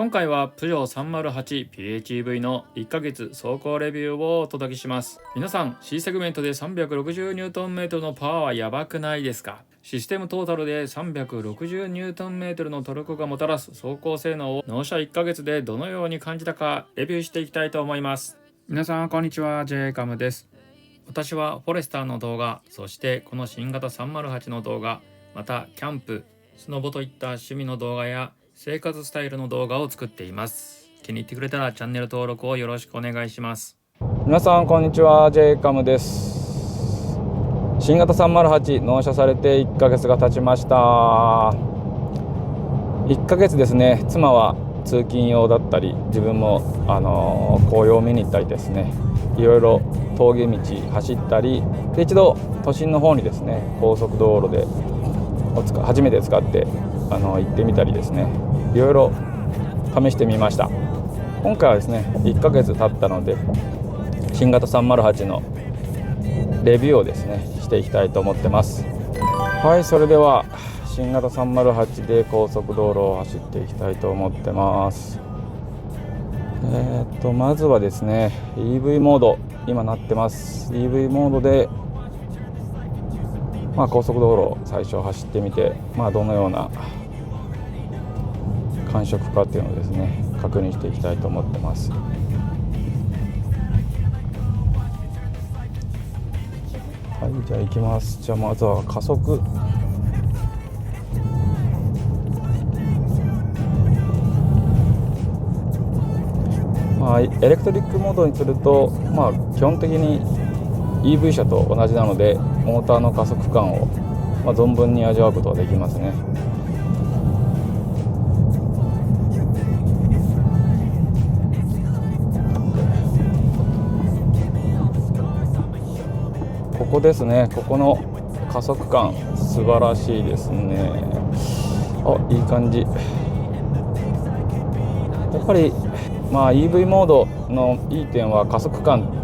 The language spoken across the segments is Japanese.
今回はプジョー 308PHEV の1ヶ月走行レビューをお届けします。皆さん C セグメントで 360Nm のパワーはやばくないですか？システムトータルで 360Nm のトルクがもたらす走行性能を納車1ヶ月でどのように感じたかレビューしていきたいと思います。皆さんこんにちは、J カムです。私はフォレスターの動画、そしてこの新型308の動画、またキャンプ、スノボといった趣味の動画や生活スタイルの動画を作っています。気に入ってくれたらチャンネル登録をよろしくお願いします。皆さんこんにちは、 J カムです。新型308納車されて1ヶ月が経ちました。1ヶ月ですね。妻は通勤用だったり、自分も紅葉を見に行ったりですね、いろいろ峠道走ったりで、一度都心の方にですね、高速道路で初めて使って行ってみたりですね、いろいろ試してみました。今回はですね、1ヶ月経ったので新型308のレビューをですねしていきたいと思ってます。はい、それでは新型308で高速道路を走っていきたいと思ってます。まずはですね EV モード、今なってます。 EV モードで高速道路を最初走ってみて、どのような感触かっていうのをですね確認していきたいと思ってます。はい、じゃあ行きます。じゃあまずは加速。エレクトリックモードにすると、基本的に EV 車と同じなので、モーターの加速感を、存分に味わうことができますね。ここですね。ここの加速感素晴らしいですね。いい感じ。やっぱりEV モードのいい点は加速感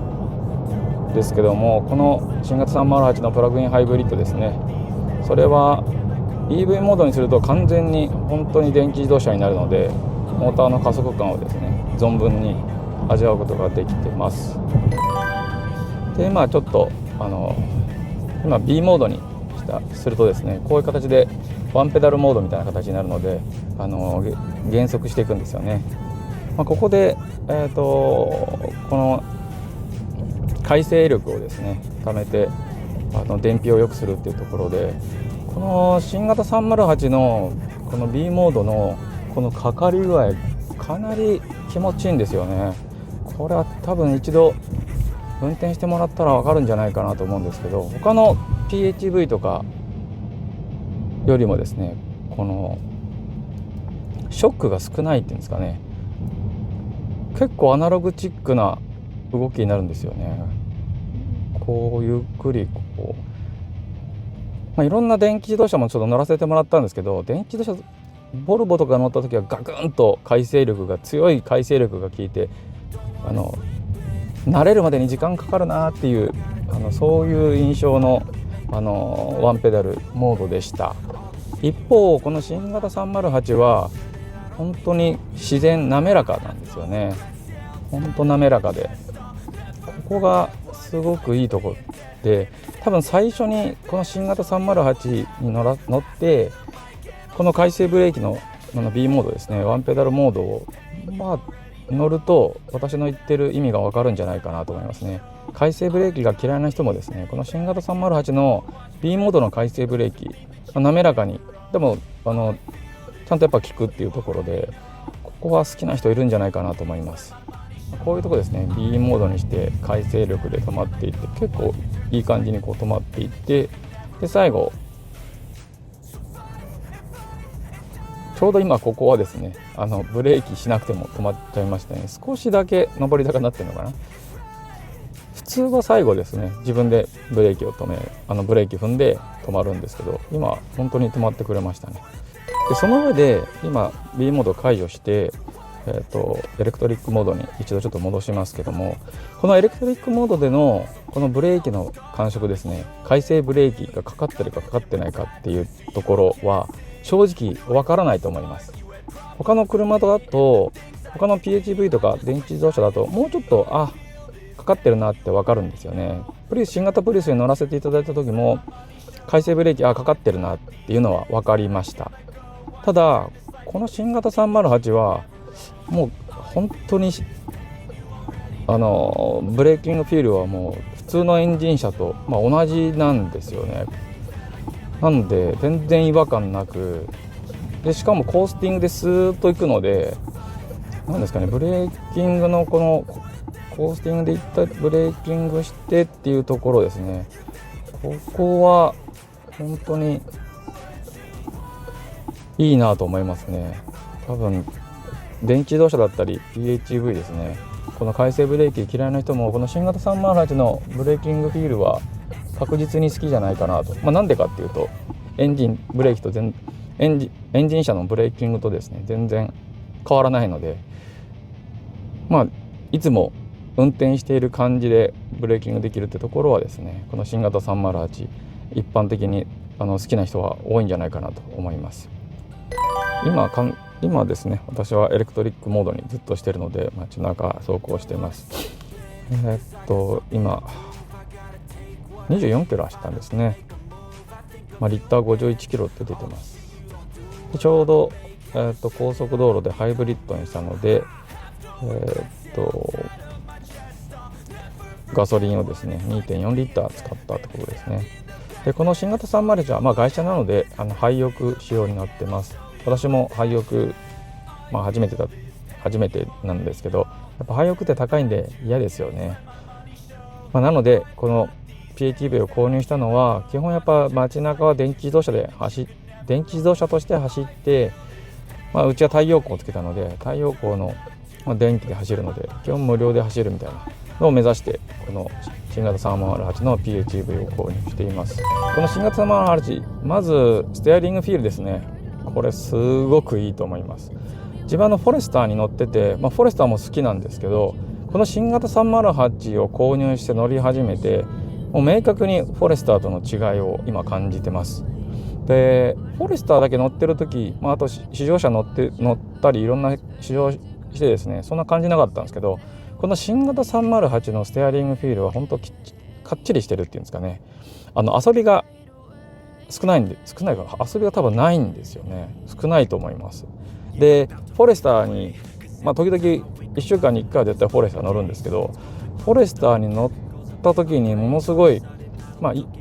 ですけども、この新型308のプラグインハイブリッドですね、それは EV モードにすると完全に本当に電気自動車になるので、モーターの加速感をですね存分に味わうことができてます。でちょっと今 B モードにするとですね、こういう形でワンペダルモードみたいな形になるので、減速していくんですよね。ここで、この回生力をですね貯めて燃費を良くするっていうところで、この新型308のこの B モードのこのかかり具合かなり気持ちいいんですよね。これは多分一度運転してもらったら分かるんじゃないかなと思うんですけど、他の PHEV とかよりもですね、このショックが少ないっていうんですかね、結構アナログチックな動きになるんですよね。こうゆっくりいろんな電気自動車もちょっと乗らせてもらったんですけど、電気自動車ボルボとか乗った時はガクンと強い回生力が効いて、慣れるまでに時間かかるなっていうそういう印象のワンペダルモードでした。一方この新型308は本当に自然滑らかなんですよね。本当滑らかで、ここがすごくいいところで、多分最初にこの新型308に乗ってこの回生ブレーキのB モードですね、ワンペダルモードを乗ると私の言ってる意味が分かるんじゃないかなと思いますね。回生ブレーキが嫌いな人もですね、この新型308の B モードの回生ブレーキ、滑らかにでもちゃんとやっぱ効くっていうところで、ここは好きな人いるんじゃないかなと思います。こういうとこですね、 B モードにして回生力で止まっていって、結構いい感じに止まっていって、で最後ちょうど今ここはですねブレーキしなくても止まっちゃいましたね。少しだけ上り坂になってるのかな。普通は最後ですね、自分でブレーキをブレーキ踏んで止まるんですけど、今本当に止まってくれましたね。でその上で今 B モードを解除してエレクトリックモードに一度ちょっと戻しますけども、このエレクトリックモードでのこのブレーキの感触ですね、回生ブレーキがかかってるかかかってないかっていうところは正直わからないと思います。他の車だと、他の PHEV とか電気自動車だともうちょっとかかってるなって分かるんですよね。新型プリウスに乗らせていただいた時も回生ブレーキかかってるなっていうのは分かりました。ただこの新型308はもう本当にブレーキングフィールはもう普通のエンジン車と、同じなんですよね。なので全然違和感なく、でしかもコースティングでスーッと行くので、なんですかね、ブレーキングのこのコースティングでいったブレーキングしてっていうところですね。ここは本当にいいなと思いますね。多分電気自動車だったり PHEV ですね、この回生ブレーキ嫌いな人もこの新型308のブレーキングフィールは確実に好きじゃないかなと。なんでかっていうと、エンジンブレーキとエンジン車のブレーキングとですね全然変わらないので、いつも運転している感じでブレーキングできるってところはですね、この新型308一般的に好きな人は多いんじゃないかなと思います。今ですね、私はエレクトリックモードにずっとしているので街中走行しています。今24キロ走ったんですね。リッター51キロって出てます。でちょうど、高速道路でハイブリッドにしたので、ガソリンをですね 2.4 リッター使ったってことですね。でこの新型308は外車なので廃浴仕様になってます。私も廃浴、初めてなんですけど、やっぱ廃浴って高いんで嫌ですよね。なのでこの PHEV を購入したのは、基本やっぱ街中は電気自動車として走って、うちは太陽光をつけたので太陽光の電気で走るので基本無料で走るみたいなのを目指して、この新型308の PHEV を購入しています。この新型308、まずステアリングフィールですね。これすごくいいと思います。自分フォレスターに乗ってて、フォレスターも好きなんですけど、この新型308を購入して乗り始めて、もう明確にフォレスターとの違いを今感じてます。でフォレスターだけ乗ってる時、あと試乗車乗ったりいろんな試乗してですね、そんな感じなかったんですけど、この新型308のステアリングフィールは本当かっちりしてるっていうんですかね。遊びが少ないから遊びが多分ないんですよね。少ないと思います。でフォレスターに、時々1週間に1回は絶対フォレスター乗るんですけど、フォレスターに乗った時にものすごい、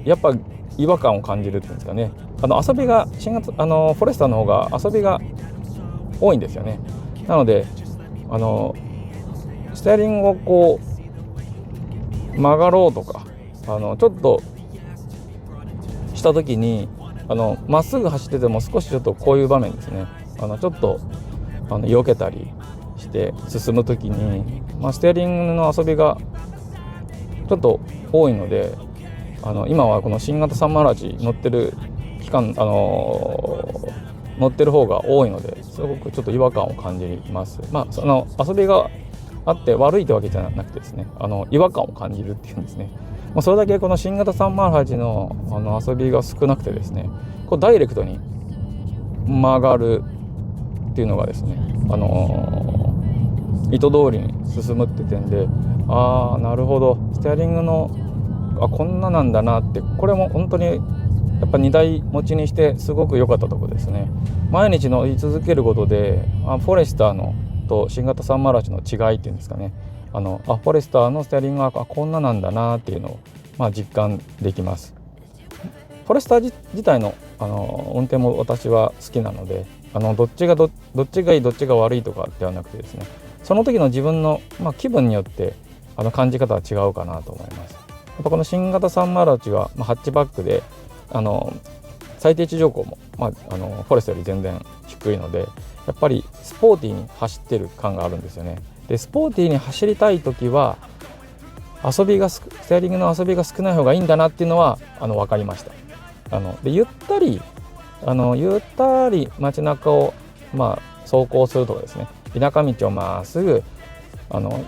やっぱ違和感を感じるっていうんですかね。遊びがフォレスターの方が遊びが多いんですよね。なのでステアリングをこう曲がろうとかちょっとした時にまっすぐ走ってても少しちょっとこういう場面ですね、ちょっと避けたりして進む時に、ステアリングの遊びがちょっと多いので、今はこの新型308乗ってる期間乗ってる方が多いので、すごくちょっと違和感を感じます。遊びがあって悪いってわけじゃなくてですね、違和感を感じるっていうんですね。それだけこの新型308の遊びが少なくてですね、こうダイレクトに曲がるっていうのがですね、意図通りに進むって点で、なるほど、ステアリングのこんななんだなって、これも本当にやっぱ2台持ちにしてすごく良かったところですね。毎日乗り続けることでフォレスターのと新型308の違いっていうんですかね、フォレスターのステアリングはこんななんだなっていうのを実感できます。フォレスター自体の運転も私は好きなので、どっちがいいどっちが悪いとかではなくてですね、その時の自分の、気分によって感じ方は違うかなと思います。やっぱこの新型308は、ハッチバックで最低地上高も、フォレストより全然低いので、やっぱりスポーティーに走ってる感があるんですよね。でスポーティーに走りたい時はステアリングの遊びが少ない方がいいんだなっていうのは分かりました。でゆったり街中を走行するとかですね、田舎道をまっすぐ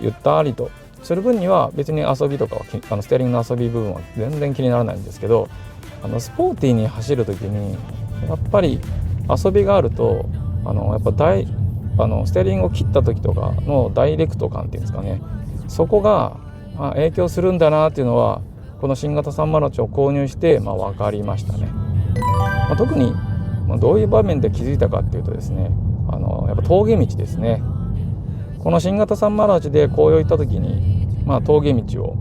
ゆったりとする分には別に遊びとかはステアリングの遊び部分は全然気にならないんですけど、スポーティーに走るときにやっぱり遊びがあるとやっぱステアリングを切った時とかのダイレクト感っていうんですかね、そこが影響するんだなっていうのはこの新型308を購入して分かりましたね。特にどういう場面で気づいたかっていうとですね、やっぱ峠道ですね。この新型308で紅葉行った時に、峠道を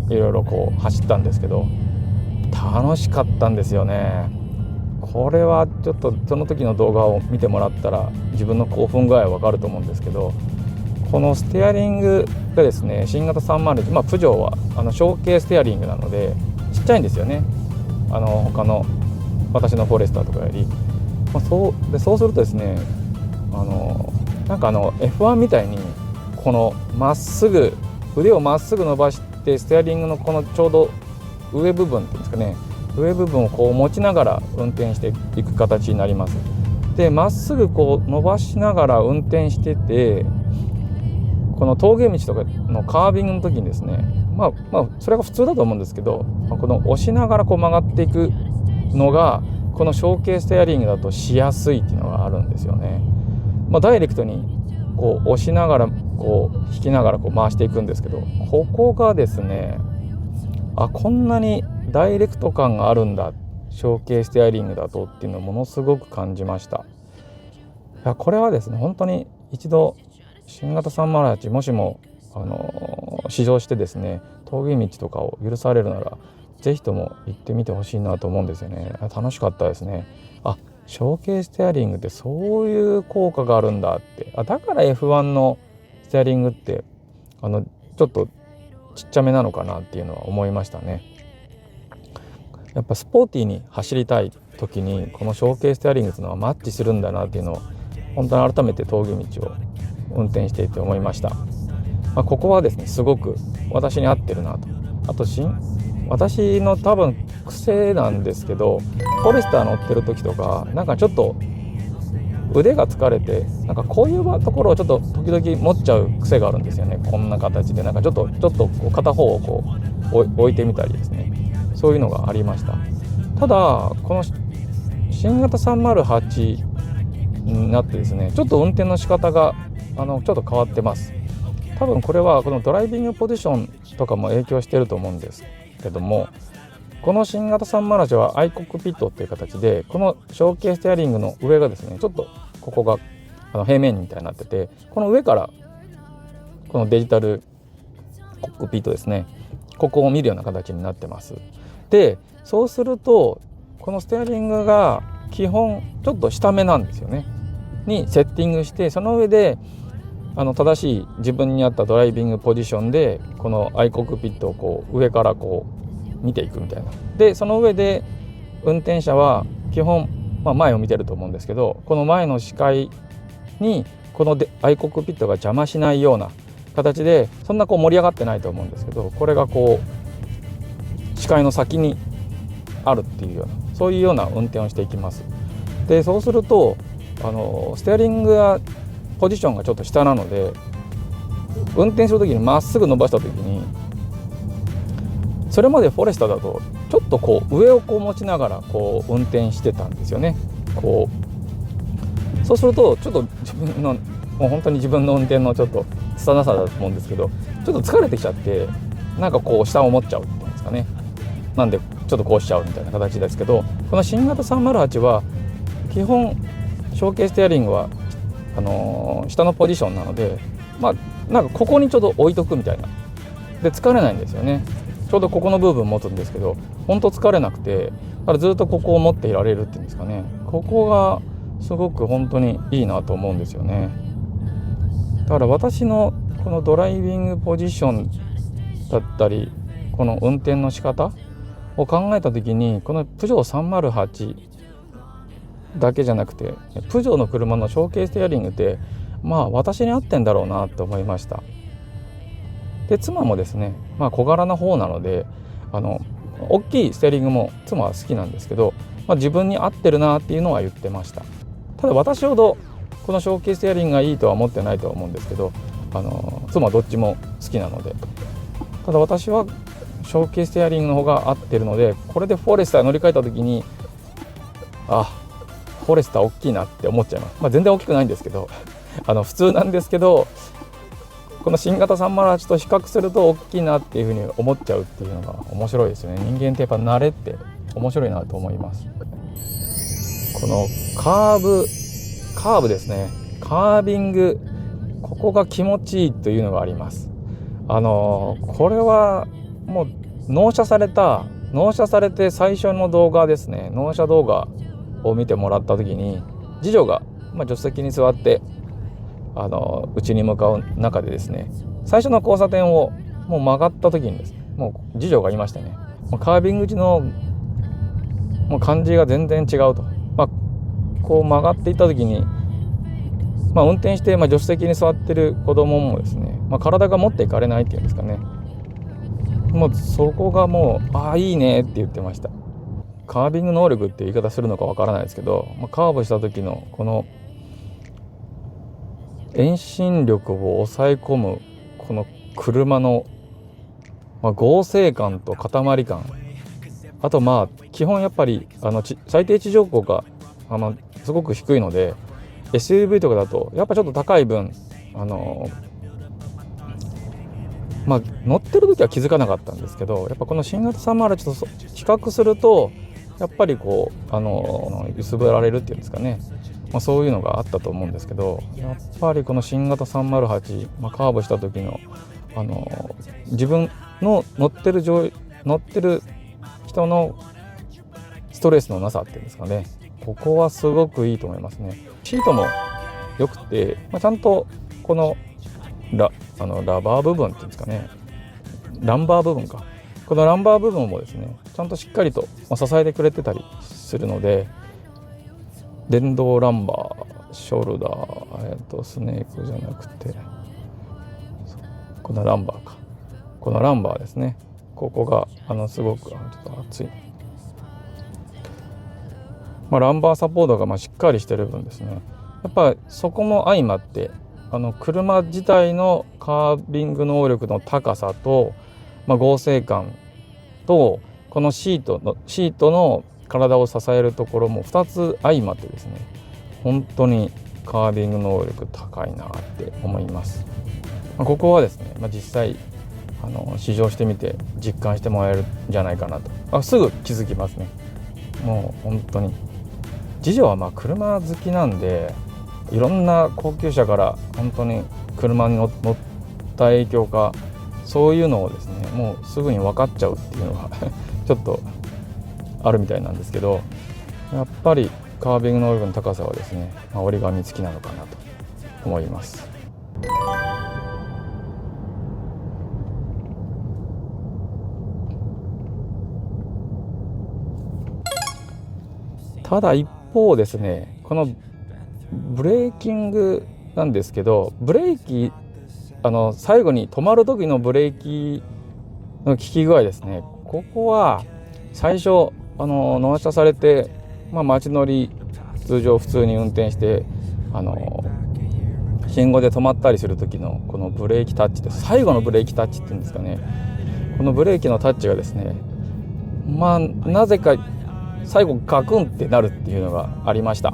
いろいろ走ったんですけど、楽しかったんですよね。これはちょっとその時の動画を見てもらったら自分の興奮具合は分かると思うんですけど、このステアリングがですね、新型301、プジョーは小径ステアリングなのでちっちゃいんですよね、他の私のフォレスターとかより。そうするとですね、なんかF1 みたいにこのまっすぐ腕をまっすぐ伸ばしてステアリングのこのちょうど上部分っていうんですかね、上部分を持ちながら運転していく形になります。でまっすぐ伸ばしながら運転してて、この峠道とかのカービングの時にですね、それが普通だと思うんですけど、この押しながら曲がっていくのがこの小径ステアリングだとしやすいっていうのがあるんですよね。ダイレクトに押しながら引きながら回していくんですけど、ここがですね、こんなにダイレクト感があるんだ小径ステアリングだとっていうのをものすごく感じました。これはですね、本当に一度新型308もしも試乗してですね、峠道とかを許されるならぜひとも行ってみてほしいなと思うんですよね。楽しかったですね。小径ステアリングってそういう効果があるんだって、だから F1 のステアリングってちょっとちっちゃめなのかなっていうのは思いましたね。やっぱスポーティーに走りたい時にこの小径ステアリングっていうのはマッチするんだなっていうのを本当に改めて峠道を運転していて思いました。ここはですね、すごく私に合ってるなと。あと私の多分癖なんですけど、フォレスター乗ってる時とかなんかちょっと腕が疲れて、なんかこういうところをちょっと時々持っちゃう癖があるんですよね。こんな形でなんかちょっと片方を置いてみたりですね、そういうのがありました。ただこの新型308になってですね、ちょっと運転の仕方がちょっと変わってます。多分これはこのドライビングポジションとかも影響していると思うんですけども、この新型308はアイコックピットっていう形で、この小径ステアリングの上がですね、ちょっとここが平面みたいになってて、この上からこのデジタルコックピットですね、ここを見るような形になってます。でそうするとこのステアリングが基本ちょっと下目なんですよねにセッティングして、その上で正しい自分に合ったドライビングポジションでこのアイコックピットを上から見ていくみたいな。でその上で運転者は基本、前を見てると思うんですけど、この前の視界にこのアイコックピットが邪魔しないような形で、そんな盛り上がってないと思うんですけど、これが視界の先にあるっていうような、そういうような運転をしていきます。でそうするとステアリングやポジションがちょっと下なので、運転するときにまっすぐ伸ばしたときに、それまでフォレスタだとちょっと上を持ちながら運転してたんですよね。そうするとちょっと自分のもう本当に自分の運転のちょっと拙さだと思うんですけど、ちょっと疲れてきちゃって、なんか下を持っちゃうっていうんですかね。なんでちょっとしちゃうみたいな形ですけど、この新型308は基本小径ステアリングは下のポジションなので、なんかここにちょっと置いとくみたいなで疲れないんですよね。ちょうどここの部分持つんですけど、本当疲れなくて、だからずっとここを持っていられるっていうんですかね。ここがすごく本当にいいなと思うんですよね。だから私のこのドライビングポジションだったり、この運転の仕方を考えた時に、このプジョー308だけじゃなくて、プジョーの車の小径ステアリングって私に合ってんだろうなと思いました。で妻もですね、小柄な方なので大きいステアリングも妻は好きなんですけど、自分に合ってるなっていうのは言ってました。ただ私ほどこの小径ステアリングがいいとは思ってないとは思うんですけど、妻はどっちも好きなので、ただ私は小径ステアリングの方が合ってるので、これでフォレスター乗り換えた時にフォレスター大きいなって思っちゃいます。全然大きくないんですけど、普通なんですけど、この新型308と比較すると大きいなっていうふうに思っちゃうっていうのが面白いですよね。人間ってやっぱ慣れって面白いなと思います。このカーブですね、カービング、ここが気持ちいいというのがあります。これはもう納車されて最初の動画ですね、納車動画を見てもらった時に、次女が、助手席に座って家に向かう中でですね、最初の交差点をもう曲がった時にですね、もう次女がいましたね。カービング時のもう感じが全然違うと、こう曲がっていった時に、運転して、助手席に座ってる子供もですね、体が持っていかれないっていうんですかね、もうそこがもういいねって言ってました。カービング能力って言い方するのかわからないですけど、カーブした時のこの遠心力を抑え込むこの車の、剛性感と塊感、あと基本やっぱり最低地上高がすごく低いので、 SUV とかだとやっぱちょっと高い分乗ってる時は気づかなかったんですけど、やっぱこの新型308と比較するとやっぱりこう揺すぶられるっていうんですかね、そういうのがあったと思うんですけど、やっぱりこの新型308、カーブした時の自分の乗ってる人のストレスのなさっていうんですかね、ここはすごくいいと思いますね。シートも良くて、ちゃんとこのラバー部分っていうんですかね、ランバー部分か、このランバー部分もですね、ちゃんとしっかりと支えてくれてたりするので、電動ランバー、ショルダー、スネークじゃなくてこのランバーか、このランバーですね、ここがすごくちょっと熱い、ランバーサポートがしっかりしてる分ですね、やっぱそこも相まって車自体のカービング能力の高さと、剛性感と、このシートの体を支えるところも2つ相まってですね、本当にカービング能力高いなって思います。ここはですね、実際試乗してみて実感してもらえるんじゃないかなと、すぐ気づきますね。もう本当に次女は車好きなんで、いろんな高級車から本当に車に乗った影響か、そういうのをですね、もうすぐに分かっちゃうっていうのがちょっとあるみたいなんですけど、やっぱりカービング能力の高さはですね、折り紙付きなのかなと思います。ただ一方ですね、このブレーキングなんですけど、ブレーキ最後に止まる時のブレーキの効き具合ですね、ここは最初納車されて、街乗り通常普通に運転して信号で止まったりする時のこのブレーキタッチです。最後のブレーキタッチっていうんですかね、このブレーキのタッチがですね、なぜか最後ガクンってなるっていうのがありました。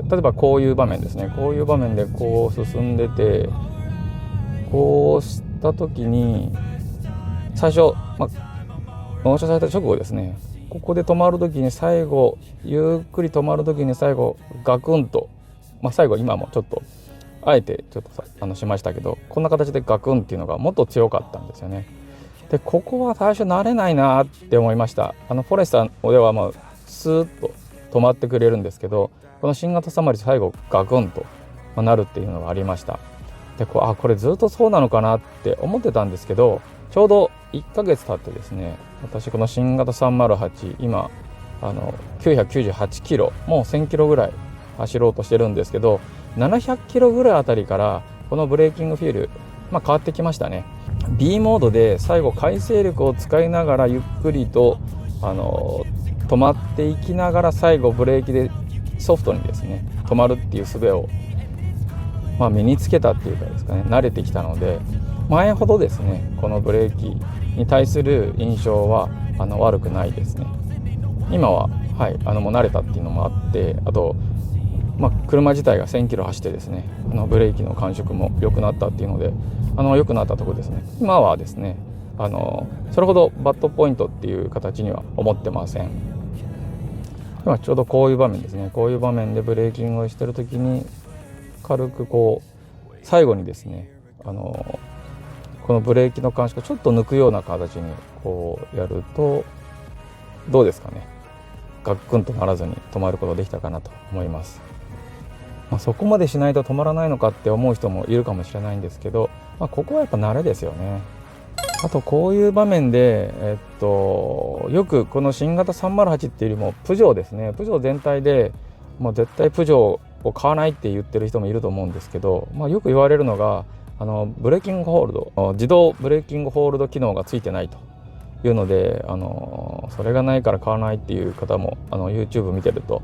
例えばこういう場面ですね、こういう場面でこう進んでて、こうした時に最初、納車された直後ですね、ここで止まる時に最後ゆっくり止まる時に最後ガクンと、最後今もちょっとあえてちょっとしましたけど、こんな形でガクンっていうのがもっと強かったんですよね。でここは最初慣れないなって思いました。フォレスターではスーッと止まってくれるんですけど、この新型308最後ガクンとなるっていうのがありました。でこれずっとそうなのかなって思ってたんですけど、ちょうど1ヶ月経ってですね、私この新型308今998キロ、もう1000キロぐらい走ろうとしてるんですけど、700キロぐらいあたりからこのブレーキングフィール、変わってきましたね。 B モードで最後回生力を使いながらゆっくりと止まっていきながら、最後ブレーキでソフトにですね止まるっていう術を身につけたっていうかですかね、慣れてきたので、前ほどですねこのブレーキに対する印象は悪くないですね。今はもう慣れたっていうのもあって、あと車自体が1000キロ走ってですね、ブレーキの感触も良くなったっていうので、良くなったところですね。今はですね、それほどバッドポイントっていう形には思ってません。今ちょうどこういう場面ですね。こういう場面でブレーキングをしてる時に軽く最後にですね、このブレーキの感触をちょっと抜くような形にやるとどうですかね。ガックンとならずに止まることができたかなと思います。そこまでしないと止まらないのかって思う人もいるかもしれないんですけど、ここはやっぱ慣れですよね。あとこういう場面で、よくこの新型308っていうよりもプジョーですね、プジョー全体でもう絶対プジョーを買わないって言ってる人もいると思うんですけど、よく言われるのがブレーキングホールド、自動ブレーキングホールド機能がついてないというので、それがないから買わないっていう方もYouTube 見てると、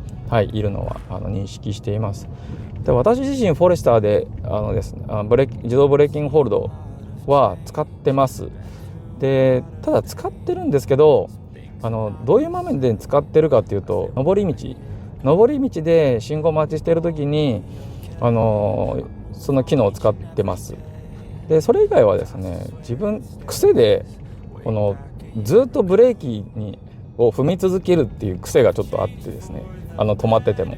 いるのは認識しています。で、私自身フォレスターでですね、自動ブレーキングホールドは使ってます。で、ただ使ってるんですけど、どういう場面で使ってるかっていうと、上り道で信号待ちしてる時にその機能を使ってます。で、それ以外はですね、癖でずっとブレーキを踏み続けるっていう癖がちょっとあってですね、止まってても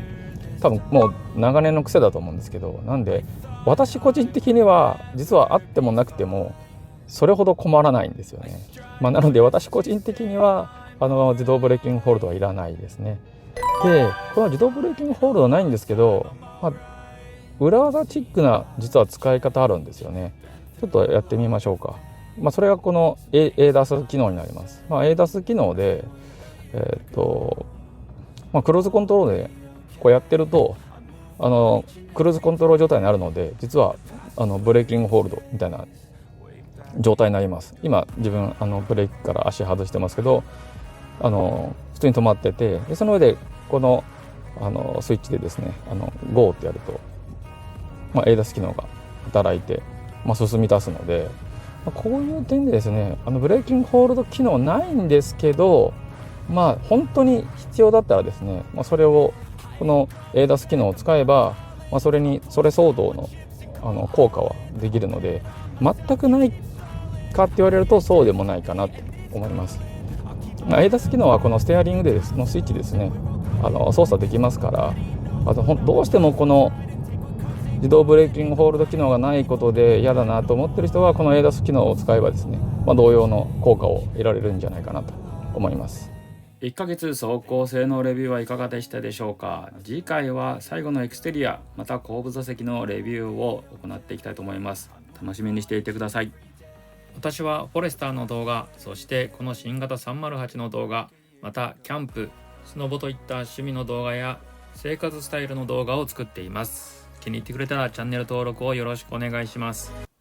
多分もう長年の癖だと思うんですけど、なんで私個人的には実はあってもなくてもそれほど困らないんですよね。なので私個人的には自動ブレーキングホールドはいらないですね。で、この自動ブレーキングホールドないんですけど、裏技チックな実は使い方あるんですよね。ちょっとやってみましょうか。それがこの ADAS 機能になります。ADAS 機能で、クルーズコントロールでやってるとクルーズコントロール状態になるので、実はブレーキングホールドみたいな状態になります。今自分ブレーキから足外してますけど、普通に止まってて、でその上でこのスイッチでですねGO ってやると、ADAS 機能が働いて、進み出すので、こういう点でですねブレーキングホールド機能ないんですけど、本当に必要だったらですね、それをこの ADAS 機能を使えば、それ相当の効果はできるので、全くないかって言われるとそうでもないかなと思います。ADAS 機能はこのステアリングでのスイッチですね操作できますから、どうしてもこの自動ブレーキングホールド機能がないことで嫌だなと思ってる人は、この ADAS 機能を使えばですね、同様の効果を得られるんじゃないかなと思います。1ヶ月走行性能レビューはいかがでしたでしょうか。次回は最後のエクステリアまた後部座席のレビューを行っていきたいと思います。楽しみにしていてください。私はフォレスターの動画、そしてこの新型308の動画、またキャンプ、スノボといった趣味の動画や生活スタイルの動画を作っています。気に入ってくれたらチャンネル登録をよろしくお願いします。